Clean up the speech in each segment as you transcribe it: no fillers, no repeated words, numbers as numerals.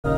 Hi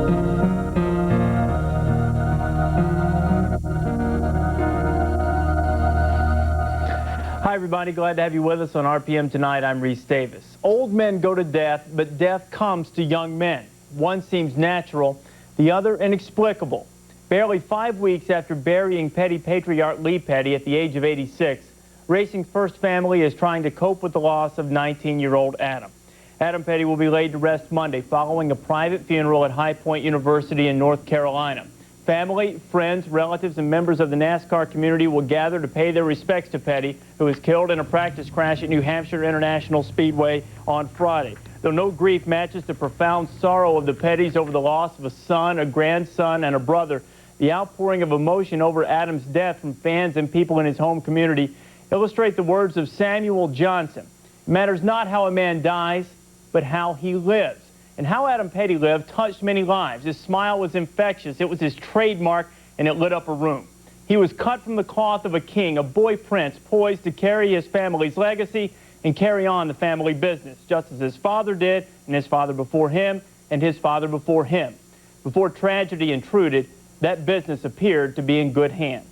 everybody, glad to have you with us on RPM Tonight. I'm Reese Davis. Old men go to death, but death comes to young men. One seems natural, the other inexplicable. Barely 5 weeks after burying Petty patriarch Lee Petty at the age of 86, Racing's first family is trying to cope with the loss of 19-year-old Adam. Adam Petty will be laid to rest Monday following a private funeral at High Point University in North Carolina. Family, friends, relatives, and members of the NASCAR community will gather to pay their respects to Petty, who was killed in a practice crash at New Hampshire International Speedway on Friday. Though no grief matches the profound sorrow of the Pettys over the loss of a son, a grandson, and a brother, the outpouring of emotion over Adam's death from fans and people in his home community illustrate the words of Samuel Johnson. It matters not how a man dies, but how he lives. And how Adam Petty lived touched many lives. His smile was infectious. It was his trademark, and it lit up a room. He was cut from the cloth of a king, a boy prince, poised to carry his family's legacy and carry on the family business, just as his father did, and his father before him, and his father before him. Before tragedy intruded, that business appeared to be in good hands.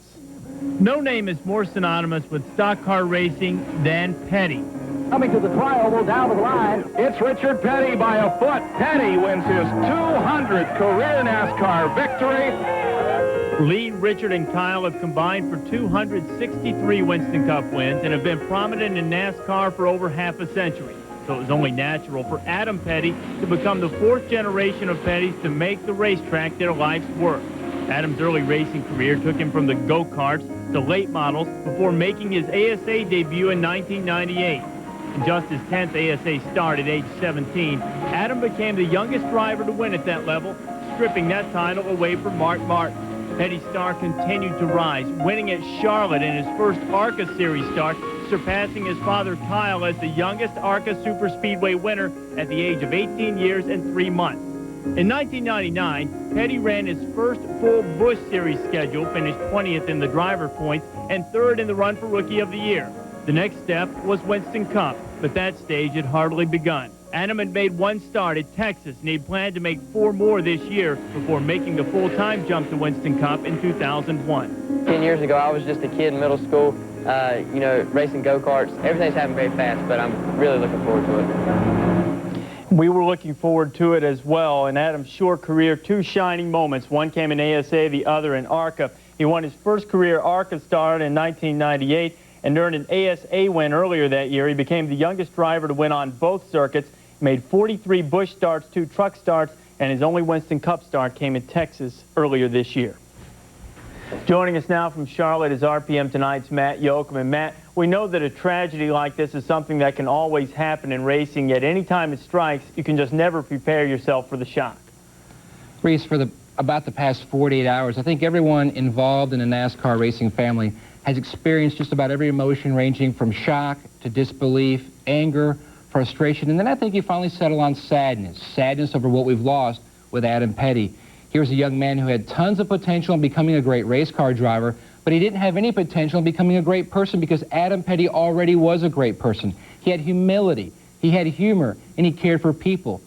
No name is more synonymous with stock car racing than Petty. Coming to the tri-oval down the line, it's Richard Petty by a foot. Petty wins his 200th career NASCAR victory. Lee, Richard, and Kyle have combined for 263 Winston Cup wins and have been prominent in NASCAR for over half a century. So it was only natural for Adam Petty to become the fourth generation of Pettys to make the racetrack their life's work. Adam's early racing career took him from the go-karts to late models before making his ASA debut in 1998. In just his 10th ASA start at age 17, Adam became the youngest driver to win at that level, stripping that title away from Mark Martin. Petty's star continued to rise, winning at Charlotte in his first ARCA Series start, surpassing his father Kyle as the youngest ARCA Superspeedway winner at the age of 18 years and 3 months. In 1999, Petty ran his first full Busch Series schedule, finished 20th in the driver points and 3rd in the run for Rookie of the Year. The next step was Winston Cup, but that stage had hardly begun. Adam had made one start at Texas, and he planned to make 4 more this year before making the full-time jump to Winston Cup in 2001. 10 years ago, I was just a kid in middle school, you know, racing go-karts. Everything's happened very fast, but I'm really looking forward to it. We were looking forward to it as well. In Adam's short career, 2 shining moments. One came in ASA, the other in ARCA. He won his first career ARCA start in 1998 and earned an ASA win earlier that year. He became the youngest driver to win on both circuits, made 43 Busch starts, 2 truck starts, and his only Winston Cup start came in Texas earlier this year. Joining us now from Charlotte is RPM Tonight's Matt Yoakum. And Matt, we know that a tragedy like this is something that can always happen in racing, yet any time it strikes, you can just never prepare yourself for the shock. Reese, for about the past 48 hours, I think everyone involved in the NASCAR racing family has experienced just about every emotion ranging from shock to disbelief, anger, frustration, and then I think you finally settle on sadness. Sadness over what we've lost with Adam Petty. Here's a young man who had tons of potential in becoming a great race car driver, but he didn't have any potential in becoming a great person because Adam Petty already was a great person. He had humility, he had humor, and he cared for people.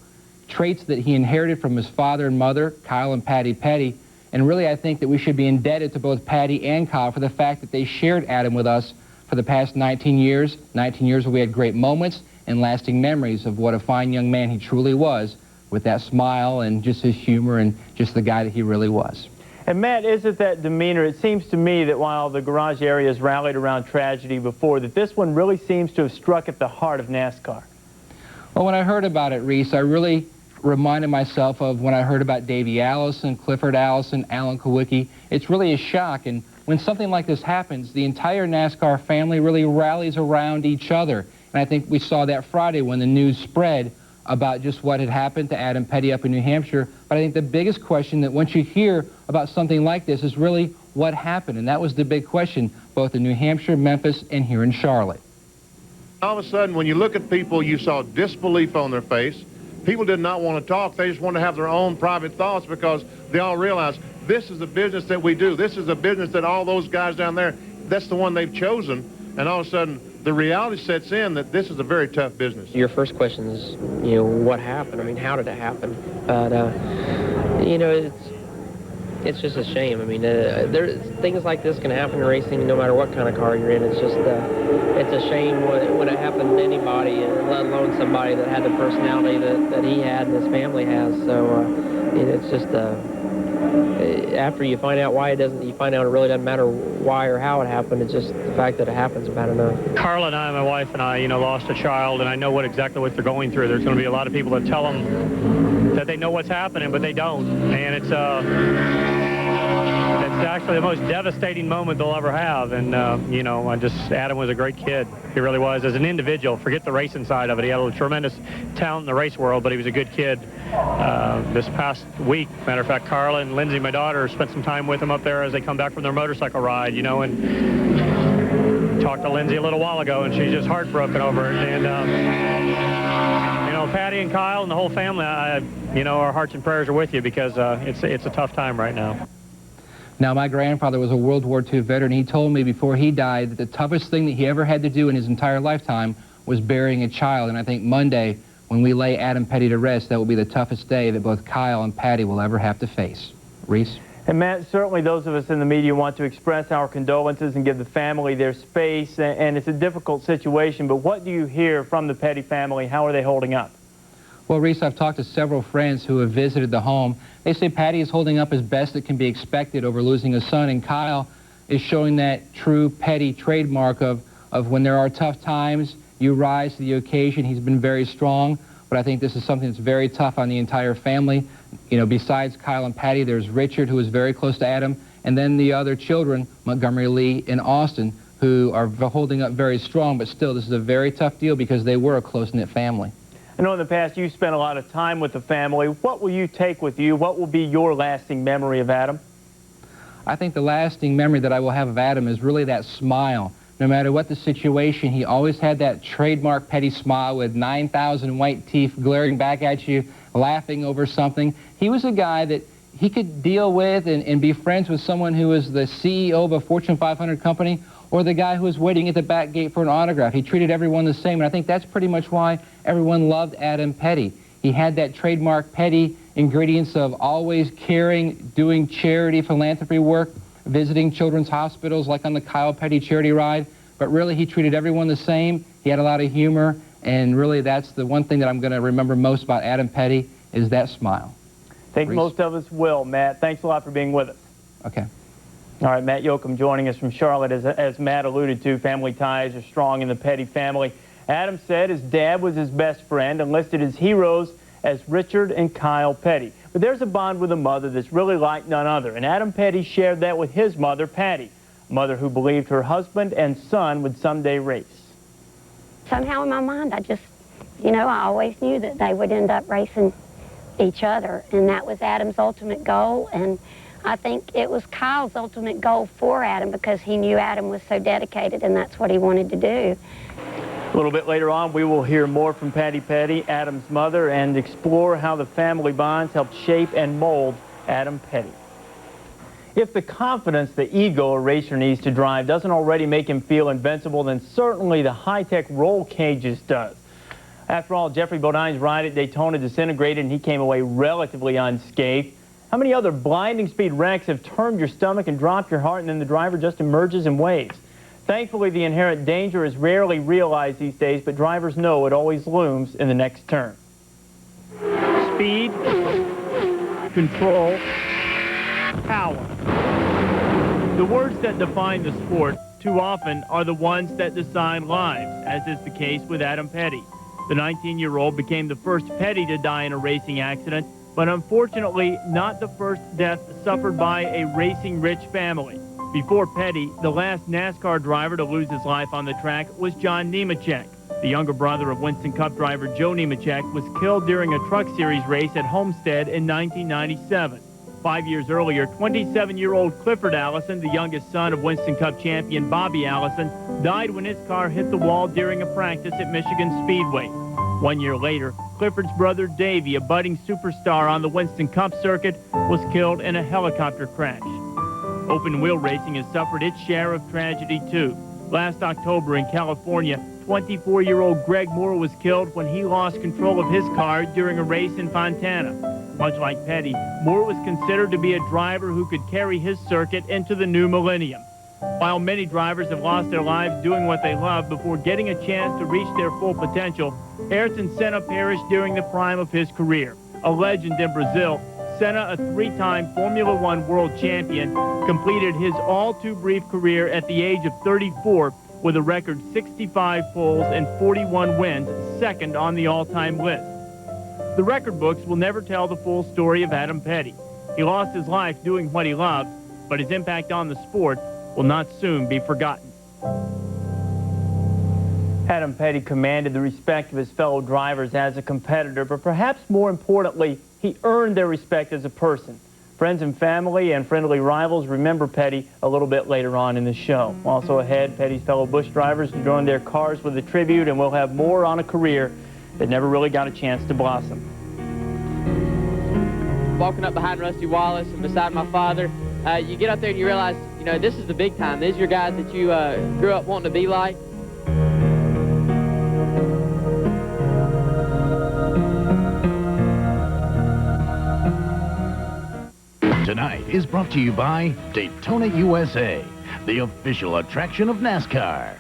Traits that he inherited from his father and mother, Kyle and Patty Petty. And really, I think that we should be indebted to both Patty and Kyle for the fact that they shared Adam with us for the past 19 years. 19 years where we had great moments and lasting memories of what a fine young man he truly was, with that smile and just his humor and just the guy that he really was. And Matt, is it that demeanor? It seems to me that while the garage area has rallied around tragedy before, that this one really seems to have struck at the heart of NASCAR. Well, when I heard about it, Reese, I really reminded myself of when I heard about Davey Allison, Clifford Allison, Alan Kawicki. It's really a shock, and when something like this happens, the entire NASCAR family really rallies around each other. And I think we saw that Friday when the news spread about just what had happened to Adam Petty up in New Hampshire. But I think the biggest question that once you hear about something like this is really what happened, and that was the big question, both in New Hampshire, Memphis, and here in Charlotte. All of a sudden, when you look at people, you saw disbelief on their face. People did not want to talk. They just wanted to have their own private thoughts because they all realized this is the business that we do. This is the business that all those guys down there, that's the one they've chosen. And all of a sudden, the reality sets in that this is a very tough business. Your first question is, you know, what happened? I mean, how did it happen? But You know, it's just a shame. I mean, things like this can happen in racing no matter what kind of car you're in. It's just, it's a shame when it happens to anybody, let alone somebody that had the personality that he had and his family has. So, it's just, after you find out why it doesn't, you find out it really doesn't matter why or how it happened. It's just the fact that it happens is bad enough. Carla and I, my wife and I, lost a child, and I know exactly what they're going through. There's going to be a lot of people that tell them that they know what's happening, but they don't. And it's actually the most devastating moment they'll ever have. And, Adam was a great kid. He really was. As an individual, forget the racing side of it. He had a tremendous talent in the race world, but he was a good kid. This past week, matter of fact, Carla and Lindsay, my daughter, spent some time with him up there as they come back from their motorcycle ride, and talked to Lindsay a little while ago, and she's just heartbroken over it. And, Patty and Kyle and the whole family, our hearts and prayers are with you, because it's a tough time right now. Now, my grandfather was a World War II veteran. He told me before he died that the toughest thing that he ever had to do in his entire lifetime was burying a child. And I think Monday, when we lay Adam Petty to rest, that will be the toughest day that both Kyle and Patty will ever have to face. Reese? And Matt, certainly those of us in the media want to express our condolences and give the family their space, and it's a difficult situation, but what do you hear from the Petty family? How are they holding up? Well, Reese, I've talked to several friends who have visited the home. They say Patty is holding up as best that can be expected over losing a son, and Kyle is showing that true Petty trademark of when there are tough times, you rise to the occasion. He's been very strong, but I think this is something that's very tough on the entire family. Besides Kyle and Patty, there's Richard, who is very close to Adam, and then the other children, Montgomery, Lee, and Austin, who are holding up very strong, but still, this is a very tough deal because they were a close-knit family. I know in the past you spent a lot of time with the family. What will you take with you? What will be your lasting memory of Adam? I think the lasting memory that I will have of Adam is really that smile. No matter what the situation, he always had that trademark Petty smile with 9,000 white teeth glaring back at you, laughing over something. He was a guy that he could deal with and be friends with someone who was the CEO of a Fortune 500 company, or the guy who was waiting at the back gate for an autograph. He treated everyone the same, and I think that's pretty much why everyone loved Adam Petty. He had that trademark Petty ingredients of always caring, doing charity, philanthropy work, visiting children's hospitals like on the Kyle Petty charity ride, but really he treated everyone the same. He had a lot of humor, and really that's the one thing that I'm going to remember most about Adam Petty is that smile. I think most of us will, Matt. Thanks a lot for being with us. Okay. All right, Matt Yoakum joining us from Charlotte. As Matt alluded to, family ties are strong in the Petty family. Adam said his dad was his best friend and listed his heroes as Richard and Kyle Petty. But there's a bond with a mother that's really like none other, and Adam Petty shared that with his mother, Patty, a mother who believed her husband and son would someday race. Somehow in my mind, I always knew that they would end up racing each other, and that was Adam's ultimate goal, and I think it was Kyle's ultimate goal for Adam because he knew Adam was so dedicated and that's what he wanted to do. A little bit later on, we will hear more from Patty Petty, Adam's mother, and explore how the family bonds helped shape and mold Adam Petty. If the confidence, the ego a racer needs to drive doesn't already make him feel invincible, then certainly the high-tech roll cages does. After all, Jeffrey Bodine's ride at Daytona disintegrated and he came away relatively unscathed. How many other blinding speed wrecks have turned your stomach and dropped your heart and then the driver just emerges and waves? Thankfully, the inherent danger is rarely realized these days, but drivers know it always looms in the next turn. Speed, control, power. The words that define the sport too often are the ones that decide lives, as is the case with Adam Petty. The 19-year-old became the first Petty to die in a racing accident, but unfortunately not the first death suffered by a racing-rich family. Before Petty, the last NASCAR driver to lose his life on the track was John Nemechek. The younger brother of Winston Cup driver Joe Nemechek was killed during a Truck Series race at Homestead in 1997. 5 years earlier, 27-year-old Clifford Allison, the youngest son of Winston Cup champion Bobby Allison, died when his car hit the wall during a practice at Michigan Speedway. 1 year later, Clifford's brother Davey, a budding superstar on the Winston Cup circuit, was killed in a helicopter crash. Open-wheel racing has suffered its share of tragedy, too. Last October in California, 24-year-old Greg Moore was killed when he lost control of his car during a race in Fontana. Much like Petty, Moore was considered to be a driver who could carry his circuit into the new millennium. While many drivers have lost their lives doing what they love before getting a chance to reach their full potential, Ayrton Senna perished during the prime of his career. A legend in Brazil, Senna, a three-time Formula One world champion, completed his all-too-brief career at the age of 34 with a record 65 poles and 41 wins, second on the all-time list. The record books will never tell the full story of Adam Petty. He lost his life doing what he loved, but his impact on the sport will not soon be forgotten. Adam Petty commanded the respect of his fellow drivers as a competitor, but perhaps more importantly, he earned their respect as a person. Friends and family and friendly rivals remember Petty a little bit later on in the show. Also ahead, Petty's fellow Busch drivers join their cars with a tribute, and we'll have more on a career that never really got a chance to blossom. Walking up behind Rusty Wallace and beside my father, you get up there and you realize, you know, this is the big time. These are your guys that you grew up wanting to be like. Tonight is brought to you by Daytona USA, the official attraction of NASCAR.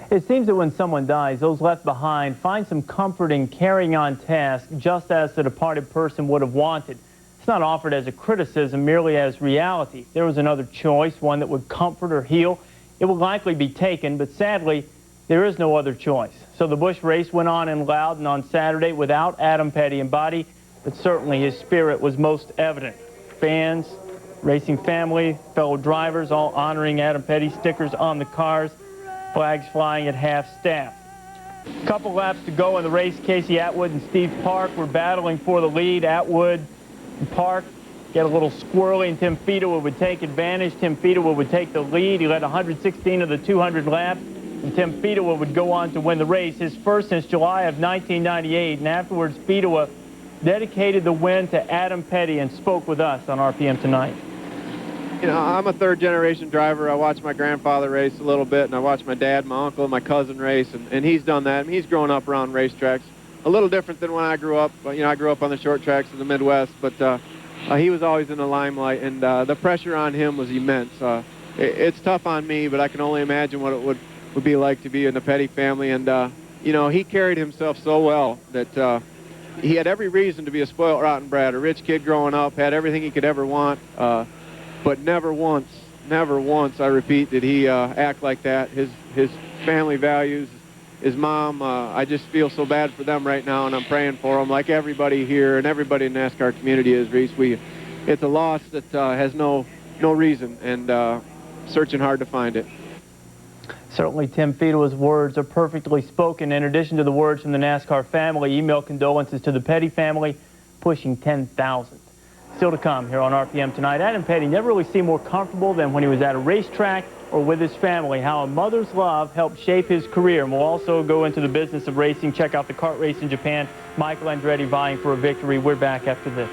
It seems that when someone dies, those left behind find some comfort in carrying on tasks just as the departed person would have wanted. It's not offered as a criticism, merely as reality. If there was another choice, one that would comfort or heal, it would likely be taken, but sadly, there is no other choice. So the Busch race went on in Loudon on Saturday without Adam Petty in body, but certainly his spirit was most evident. Fans, racing family, fellow drivers, all honoring Adam Petty, stickers on the cars, flags flying at half-staff. A couple laps to go in the race. Casey Atwood and Steve Park were battling for the lead. Atwood and Park get a little squirrely, and Tim Fedewa would take advantage. Tim Fedewa would take the lead. He led 116 of the 200 laps, and Tim Fedewa would go on to win the race, his first since July of 1998. And afterwards, Fedewa dedicated the win to Adam Petty and spoke with us on RPM Tonight. You know, I'm a third-generation driver. I watched my grandfather race a little bit, and I watched my dad, my uncle, and my cousin race, and he's done that. I mean, he's grown up around racetracks. A little different than when I grew up. You know, I grew up on the short tracks in the Midwest, but he was always in the limelight, and the pressure on him was immense. It's tough on me, but I can only imagine what it would be like to be in the Petty family. And, you know, he carried himself so well that he had every reason to be a spoiled rotten brat, a rich kid growing up, had everything he could ever want. But never once, I repeat, did he act like that. His family values, his mom, I just feel so bad for them right now, and I'm praying for them, like everybody here and everybody in the NASCAR community is, Reese. It's a loss that has no reason, and searching hard to find it. Certainly Tim Fedewa's words are perfectly spoken. In addition to the words from the NASCAR family, email condolences to the Petty family, pushing 10,000. Still to come here on RPM Tonight. Adam Petty never really seemed more comfortable than when he was at a racetrack or with his family. How a mother's love helped shape his career. And we'll also go into the business of racing. Check out the kart race in Japan. Michael Andretti vying for a victory. We're back after this.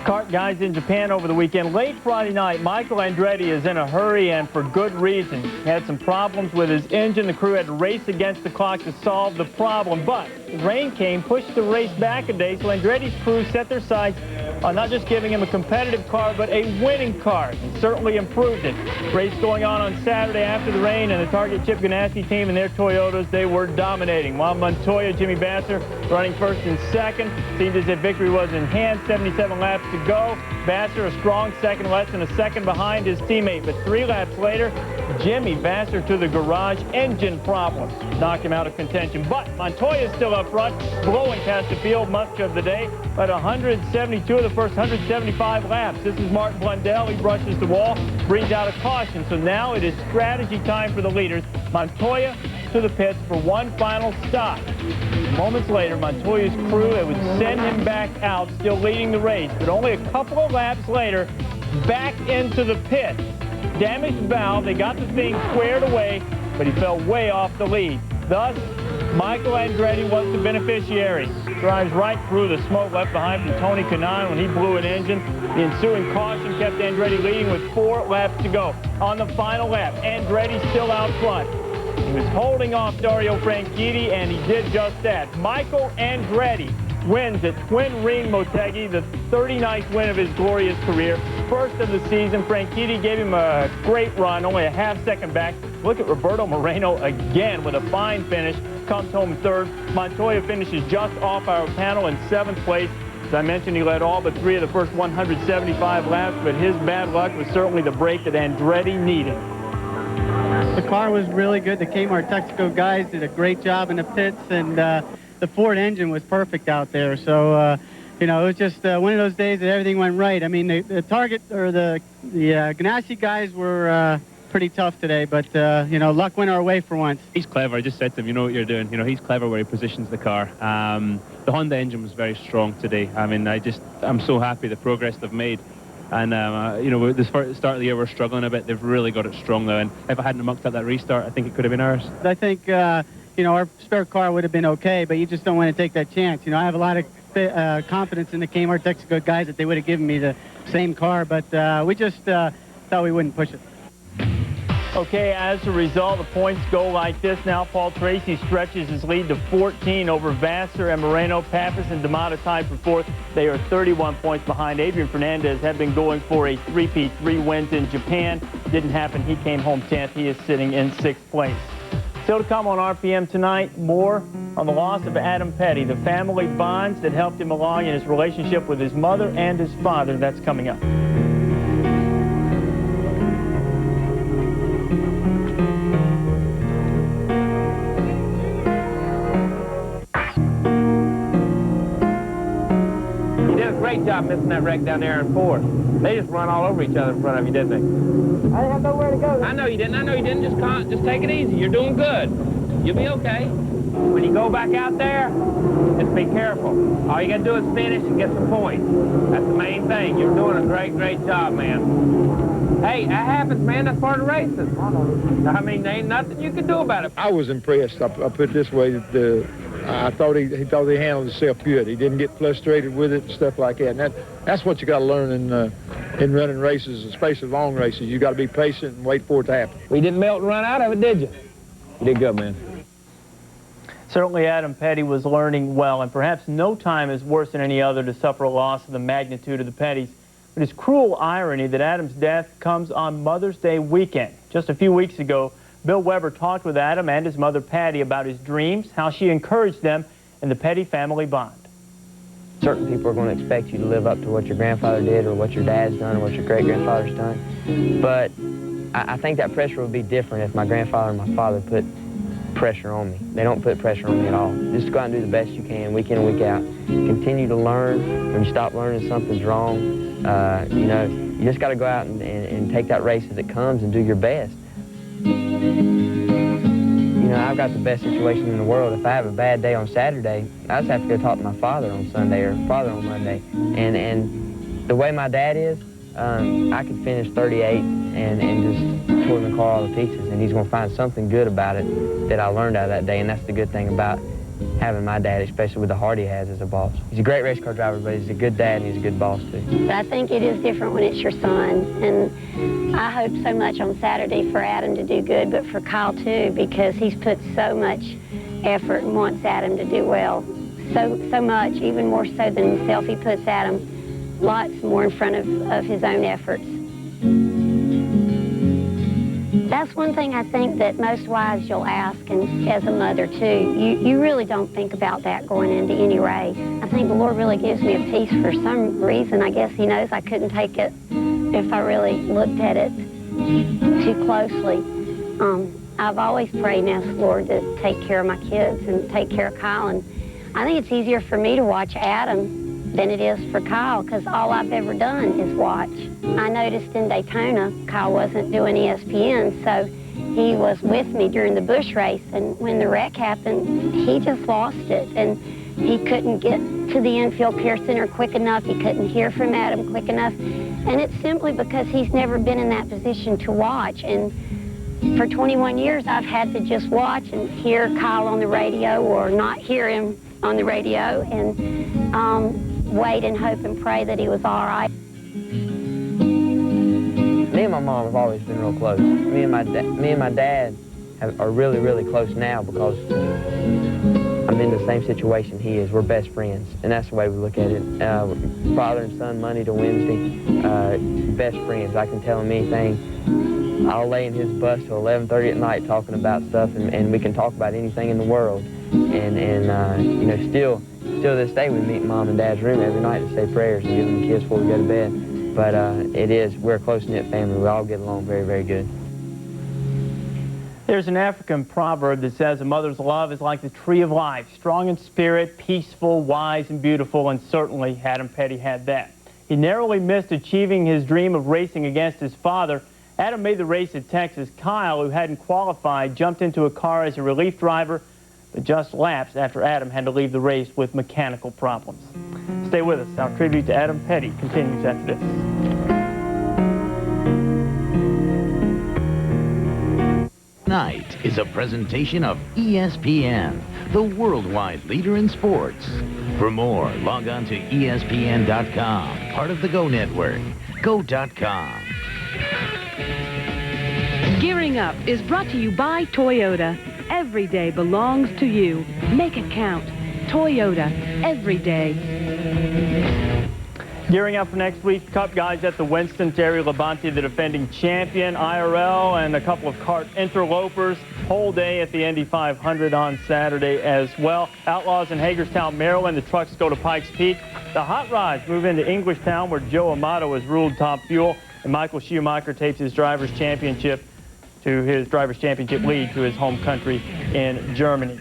Kart guys in Japan over the weekend. Late Friday night, Michael Andretti is in a hurry, and for good reason. He had some problems with his engine. The crew had to race against the clock to solve the problem, but rain came, pushed the race back a day, so Andretti's crew set their sights on not just giving him a competitive car, but a winning car, and certainly improved it. Race going on Saturday after the rain, and the Target Chip Ganassi team and their Toyotas, they were dominating. While Montoya, Jimmy Vasser running first and second. Seemed as if victory was in hand. 77 laps to go. Vasser a strong second, less than a second behind his teammate, but 3 laps later, Jimmy Vasser to the garage. Engine problems knocked him out of contention, but Montoya is still up front, blowing past the field much of the day, but 172 of the first 175 laps. This is Martin Blundell. He brushes the wall, brings out a caution, so now it is strategy time for the leaders. Montoya to the pits for one final stop. Moments later, Montoya's crew, it would send him back out, still leading the race, but only a couple of laps later, back into the pit. Damaged valve, they got the thing squared away, but he fell way off the lead. Thus, Michael Andretti was the beneficiary. drives right through the smoke left behind from Tony Kanaan when he blew an engine. The ensuing caution kept Andretti leading with 4 laps to go. On the final lap, Andretti still out front. He was holding off Dario Franchitti, and he did just that. Michael Andretti wins at Twin Ring Motegi, the 39th win of his glorious career. First of the season, Franchitti gave him a great run, only a half-second back. Look at Roberto Moreno again with a fine finish, comes home third. Montoya finishes just off our panel in 7th place. As I mentioned, he led all but 3 of the first 175 laps, but his bad luck was certainly the break that Andretti needed. The car was really good. The Kmart Texaco guys did a great job in the pits, and the Ford engine was perfect out there. So, you know, it was just one of those days that everything went right. I mean, the Target or the Ganassi guys were pretty tough today, but, you know, luck went our way for once. He's clever. I just said to him, you know what you're doing. You know, he's clever where he positions the car. The Honda engine was very strong today. I mean, I'm so happy the progress they've made. And, you know, the start of the year, we're struggling a bit. They've really got it strong, though. And if I hadn't mucked up that restart, I think it could have been ours. I think, you know, our spare car would have been okay, but you just don't want to take that chance. You know, I have a lot of confidence in the Kmart Texaco guys that they would have given me the same car, but we just thought we wouldn't push it. Okay, as a result, the points go like this now. Paul Tracy stretches his lead to 14 over Vassar and Moreno. Pappas and D'Amata tied for 4th. They are 31 points behind. Adrian Fernandez had been going for a 3-peat, 3 wins in Japan. Didn't happen. He came home 10th. He is sitting in 6th place. Still to come on RPM tonight, more on the loss of Adam Petty, the family bonds that helped him along in his relationship with his mother and his father. That's coming up. Great job missing that wreck down there in 4th. They just run all over each other in front of you, didn't they? I didn't have nowhere to go. I know you didn't. I know you didn't. Just take it easy. You're doing good. You'll be okay. When you go back out there, just be careful. All you got to do is finish and get some points. That's the main thing. You're doing a great, great job, man. Hey, that happens, man. That's part of racing. I mean, there ain't nothing you can do about it. I was impressed. I put it this way. I thought he handled himself good. He didn't get frustrated with it and stuff like that. And that's what you got to learn in running races, especially long races. You got to be patient and wait for it to happen. We didn't melt and run out of it, did you? You did good, man. Certainly Adam Petty was learning well, and perhaps no time is worse than any other to suffer a loss of the magnitude of the Pettys. But it's cruel irony that Adam's death comes on Mother's Day weekend. Just a few weeks ago, Bill Weber talked with Adam and his mother Patty about his dreams, how she encouraged them, and the Petty family bond. Certain people are going to expect you to live up to what your grandfather did or what your dad's done or what your great-grandfather's done. But I think that pressure would be different if my grandfather and my father put pressure on me. They don't put pressure on me at all. Just go out and do the best you can week in and week out. Continue to learn. When you stop learning, something's wrong. You know, you just got to go out and take that race as it comes and do your best. You know, I've got the best situation in the world. If I have a bad day on Saturday, I just have to go talk to my father on Sunday or father on Monday. And the way my dad is, I could finish 38 and just tore the car all to pieces, and he's going to find something good about it that I learned out of that day, and that's the good thing about having my dad, especially with the heart he has as a boss. He's a great race car driver, but he's a good dad and he's a good boss, too. But I think it is different when it's your son, and I hope so much on Saturday for Adam to do good, but for Kyle, too, because he's put so much effort and wants Adam to do well. So much, even more so than himself. He puts Adam lots more in front of his own efforts. That's one thing I think that most wives you'll ask, and as a mother too, you really don't think about that going into any race. I think the Lord really gives me a peace for some reason. I guess he knows I couldn't take it if I really looked at it too closely. I've always prayed and asked the Lord to take care of my kids and take care of Kyle, and I think it's easier for me to watch Adam than it is for Kyle, because all I've ever done is watch. I noticed in Daytona, Kyle wasn't doing ESPN, so he was with me during the Busch race, and when the wreck happened, he just lost it, and he couldn't get to the infield care center quick enough. He couldn't hear from Adam quick enough, and it's simply because he's never been in that position to watch. And for 21 years, I've had to just watch and hear Kyle on the radio or not hear him on the radio and wait and hope and pray that he was all right. Me and my mom have always been real close. Me and my dad are really, really close now because I'm in the same situation he is. We're best friends, and that's the way we look at it. Father and son, Monday to Wednesday, best friends. I can tell him anything. I'll lay in his bus till 11:30 at night talking about stuff, and we can talk about anything in the world. And you know, still to this day, we meet in Mom and Dad's room every night to say prayers and give them a kiss before we go to bed. But we're a close-knit family. We all get along very, very good. There's an African proverb that says a mother's love is like the tree of life, strong in spirit, peaceful, wise, and beautiful, and certainly Adam Petty had that. He narrowly missed achieving his dream of racing against his father. Adam made the race at Texas. Kyle, who hadn't qualified, jumped into a car as a relief driver, but just lapsed after Adam had to leave the race with mechanical problems. Stay with us. Our tribute to Adam Petty continues after this. Night is a presentation of ESPN, the worldwide leader in sports. For more, log on to ESPN.com, part of the Go Network. Go.com. Gearing Up is brought to you by Toyota. Every day belongs to you. Make it count. Toyota. Every day. Gearing up for next week's Cup, guys, at the Winston, Terry Labonte, the defending champion, IRL, and a couple of kart interlopers. Whole day at the Indy 500 on Saturday as well. Outlaws in Hagerstown, Maryland. The trucks go to Pikes Peak. The Hot Rods move into Englishtown, where Joe Amato has ruled Top Fuel, and Michael Schumacher takes his driver's championship lead to his home country in Germany.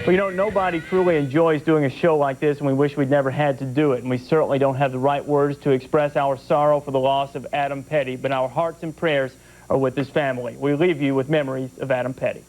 Well, you know, nobody truly enjoys doing a show like this, and we wish we'd never had to do it. And we certainly don't have the right words to express our sorrow for the loss of Adam Petty, but our hearts and prayers are with his family. We leave you with memories of Adam Petty.